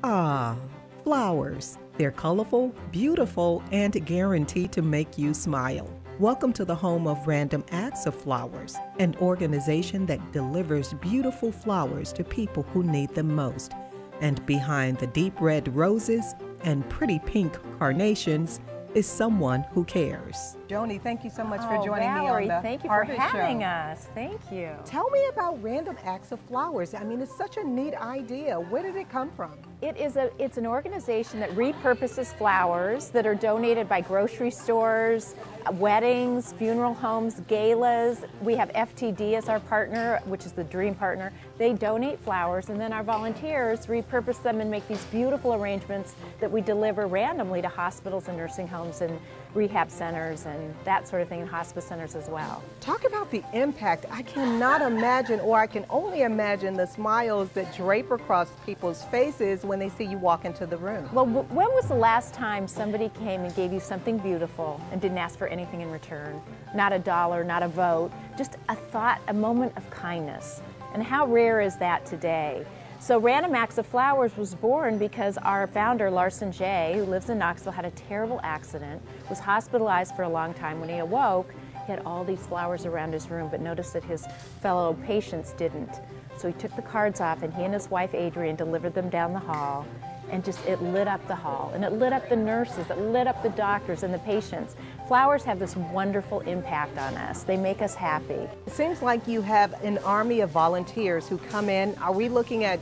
Ah, flowers. They're colorful, beautiful, and guaranteed to make you smile. Welcome to the home of Random Acts of Flowers, an organization that delivers beautiful flowers to people who need them most. And behind the deep red roses and pretty pink carnations is someone who cares. Joni, thank you so much for joining Valerie, me on the thank you for having show. us. Thank you. Tell me about Random Acts of Flowers. I mean, it's such a neat idea. Where did it come from? It's an organization that repurposes flowers that are donated by grocery stores, weddings, funeral homes, galas. We have FTD as our partner, which is the dream partner. They donate flowers, and then our volunteers repurpose them and make these beautiful arrangements that we deliver randomly to hospitals and nursing homes and rehab centers and that sort of thing, and hospice centers as well. Talk about the impact. I cannot imagine, or I can only imagine, the smiles that drape across people's faces when they see you walk into the room. Well, when was the last time somebody came and gave you something beautiful and didn't ask for anything in return? Not a dollar, not a vote, just a thought, a moment of kindness. And how rare is that today? So Random Acts of Flowers was born because our founder, Larson J., who lives in Knoxville, had a terrible accident, was hospitalized for a long time. When he awoke, he had all these flowers around his room, but noticed that his fellow patients didn't. So he took the cards off, and he and his wife, Adrienne, delivered them down the hall, and just it lit up the hall, and it lit up the nurses, it lit up the doctors and the patients. Flowers have this wonderful impact on us. They make us happy. It seems like you have an army of volunteers who come in. Are we looking at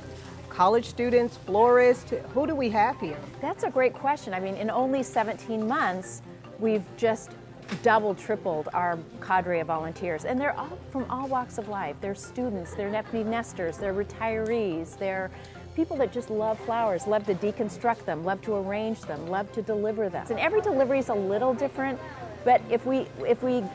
college students, florists? Who do we have here? That's a great question. I mean, in only 17 months, we've just doubled, tripled our cadre of volunteers. And they're all from all walks of life. They're students, they're empty nesters, they're retirees, they're people that just love flowers, love to deconstruct them, love to arrange them, love to deliver them. And every delivery is a little different, but if we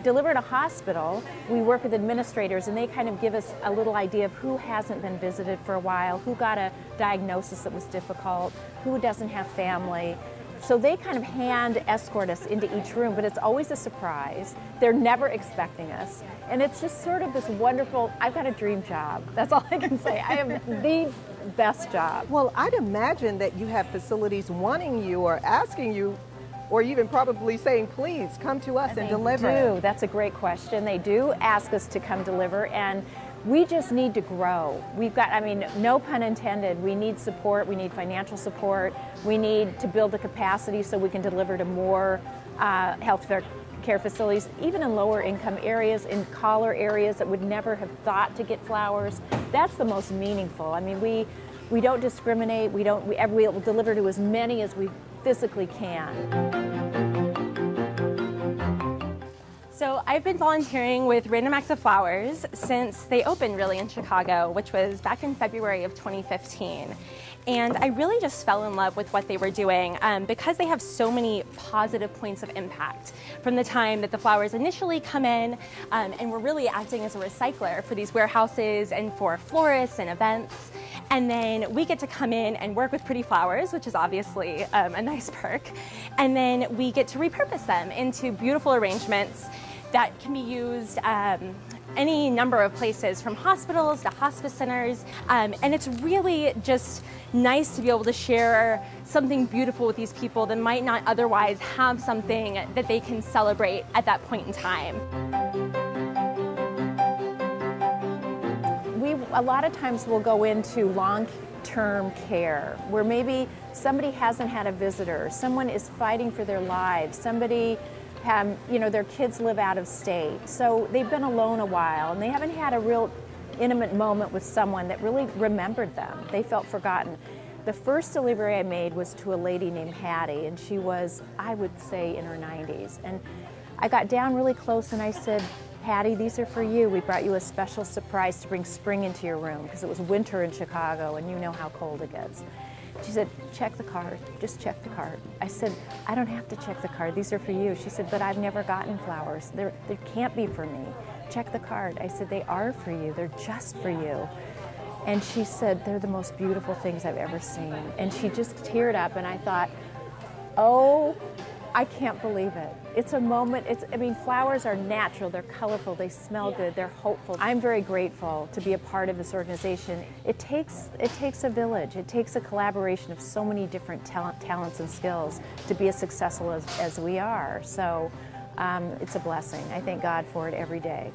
deliver at a hospital, we work with administrators, and they kind of give us a little idea of who hasn't been visited for a while, who got a diagnosis that was difficult, who doesn't have family. So they kind of hand escort us into each room, but it's always a surprise. They're never expecting us. And it's just sort of this wonderful, I've got a dream job. That's all I can say. I have the best job. Well, I'd imagine that you have facilities wanting you or asking you, or even probably saying, please come to us and deliver. They do. That's a great question. They do ask us to come deliver, and we just need to grow. We've got, I mean, no pun intended, we need support, we need financial support, we need to build the capacity so we can deliver to more health care facilities, even in lower income areas, in collar areas that would never have thought to get flowers. That's the most meaningful. I mean, we don't discriminate, we will deliver to as many as we physically can. So I've been volunteering with Random Acts of Flowers since they opened really in Chicago, which was back in February of 2015. And I really just fell in love with what they were doing because they have so many positive points of impact from the time that the flowers initially come in, and we're really acting as a recycler for these warehouses and for florists and events. And then we get to come in and work with pretty flowers, which is obviously a nice perk. And then we get to repurpose them into beautiful arrangements that can be used any number of places, from hospitals to hospice centers. And it's really just nice to be able to share something beautiful with these people that might not otherwise have something that they can celebrate at that point in time. A lot of times we'll go into long-term care where maybe somebody hasn't had a visitor, someone is fighting for their lives, somebody their kids live out of state, so they've been alone a while and they haven't had a real intimate moment with someone that really remembered them. They felt forgotten. The first delivery I made was to a lady named Hattie, and she was, I would say, in her 90s. And I got down really close and I said, Hattie, these are for you. We brought you a special surprise to bring spring into your room because it was winter in Chicago and you know how cold it gets. She said, check the card, just check the card. I said, I don't have to check the card, these are for you. She said, but I've never gotten flowers. They can't be for me. Check the card. I said, they are for you, they're just for you. And she said, they're the most beautiful things I've ever seen. And she just teared up, and I thought, oh I can't believe it. It's a moment, I mean, flowers are natural, they're colorful, they smell good, they're hopeful. I'm very grateful to be a part of this organization. It takes a village, it takes a collaboration of so many different talents and skills to be as successful as we are. So it's a blessing. I thank God for it every day.